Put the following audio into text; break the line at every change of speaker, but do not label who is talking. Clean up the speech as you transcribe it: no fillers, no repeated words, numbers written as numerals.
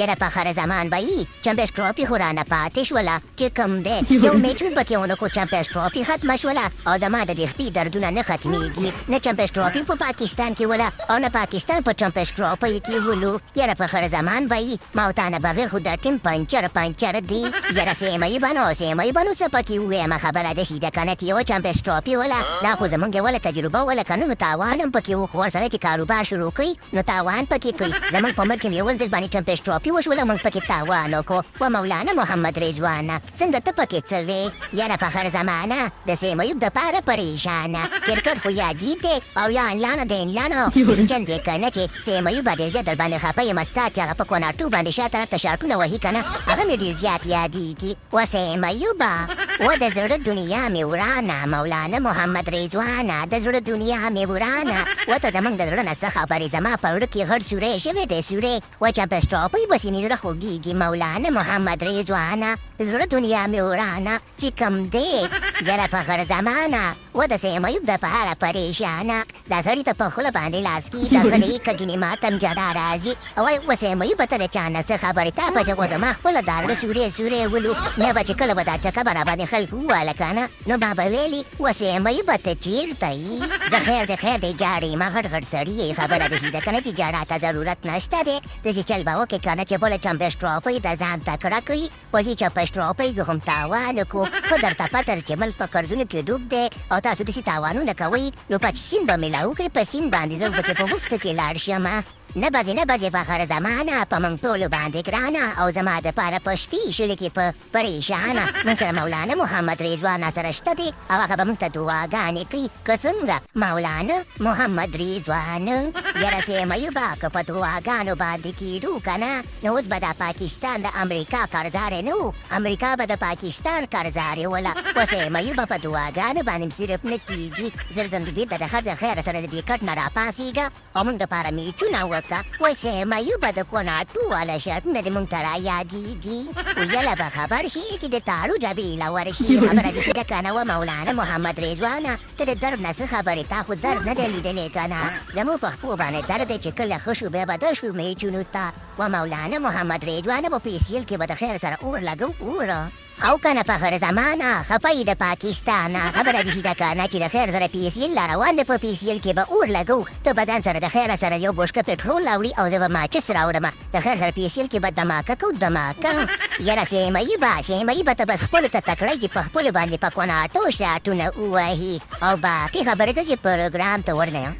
یاره په هر زمان به یې چمپیونز ټرافي خو رانه پاتې شوله چې کوم دی یو میچ مې پکې ونکړو چمپیونز ټرافي ختمه شوله او زما د دې خپې دردونه نه ختمېږي نه چمپیونز ټرافي په پاکستان کې وله او نه پاکستان په چمپیونز ټرافي کې ولو یاره په هر زمان به یې ما او تا نه بغیر خو دا ټیم پنچر دی یاره سیمه یې به نو څه پکې ووایم خبره داسې ده که نه چې یوه چمپیونز ټرافي وله دا خو زمونږ وله تجربه وله که نه نو تاوان هم پکې و خو ورسره چې کاروبار شروع کوي نو تاوان پکې کوي زمونږ په ملک کې مې یو ځل باندې چمپیونز ټرافي وشوله موږ پکې تاوان وکړو و مولانا محمد رضوانه څنګه ته پکې څه وې یاره په هر زمانه د سیمه دپاره پریشانه کرکټ خو یادي دی او یا انلانه د انلانو داسې چل دی که نه چې سیمه یو به ډېر زیات در باندې خفه یم ستا چې هغه په کوناټو باندې شا طرف ته شارکونه وهي که نه هغه مې ډېر زیات یادېږي و سیمه یوبه و د زړه دنیا مې ورانه مولانا محمد رضوانه د زړه دنیا مې ورانه و ته زموږ د زړه نه څه خبرې زما په زړه کې غټ سوری شوی دی سوری و چمپیونز ټرافي بسې مې زړه خوږېږي مولانا محمد رضوانه د زړه دنیا مې ورانه چې کوم دی یاره په هر زمانه و د سیمه یوب دپاره پریشانه دا سړي ته په خوله باندې لاس کېږي غلې کږینې ما ته م جړا راځي وایي و سیمه یوبه ته د چا نه څه خبرې تا په چې خو زما خپله دا زړه سوری ولو نه به چې کله به دا چکه به راباندې خلکو وواله که نه نو ما به ویلي و سیمه یوبه ته چېرته یي زه خیر دی جاړې ما غټ سړي یې خبره داسې ده که نه چې جړا ته ضرورت نشته دی داسې چل به وکړې که نه چې بله چمپیونز ټرافي د ځان تکړه کړي په دې چمپیونز ټرافي کې هم تاوان وکړو خو درته پته چې ملک په قرضونو کې ډوب دی او تاسو داسې تاوانونه کوئ نو په سیند به مې لاوکړئ په سیند باندې زه به پکې په مفتو کې لاړ شمه نه بځې په هر زمانه په موږ ټولو باندې ګرانه او زما دپاره په شپې شلې کې په پریشانه موږ سره مولانا محمد رضوانه سره شته دی او هغه به موږ ته دعاګانې کوي که څنګه مولانا محمد رضوانه یاره سیمه یوبه که په دعاګانو باندې کېدو که نه نو اوس به د پاکستان د امریکا قرضارې نه و امریکا به د پاکستان قرضارې وله و سیمه یوبه په دعاګانو باندې صرف نه کېږي زر بېرته د خیر سره د دې کټ نه راپاڅېږه او موږ دپاره میچونه و سیمه یوبه د کوناټو والا شرطونه د موږ ته رایادېږي ویله به خبر شي چې د تارو جبیله ورشي خبره داسې ده که نه و مولانا محمد رضوانه ته د درد نه څه خبرې تا خو درد نه دی لیدلی که نه زموږ په خپو باندې درد دی چې کله ښه شو بیا بدل شو میچونو ته و مولانا محمد رضوانه په پیسیل کې به د خیر سره اور لګو اوره او کنه په هر زمانه خفه د پاکستانه خبره داسې ده که نه چې د خیر سره پیسیل لا روان دی په پیسیل کې به اور لګو ته به ځان سره د خیر سره یو بوشکه پټرول راوړي او زه به ماچس راوړم د خیر سره پیسیل کې به دماکه کوو دماکه یاره سیمه یوبه ته بس خپلو ته تکړه چې په خپلو باندې په کوناټو شاټونه ووهي او باقي خبرې ته چې پروګرام ته ورنه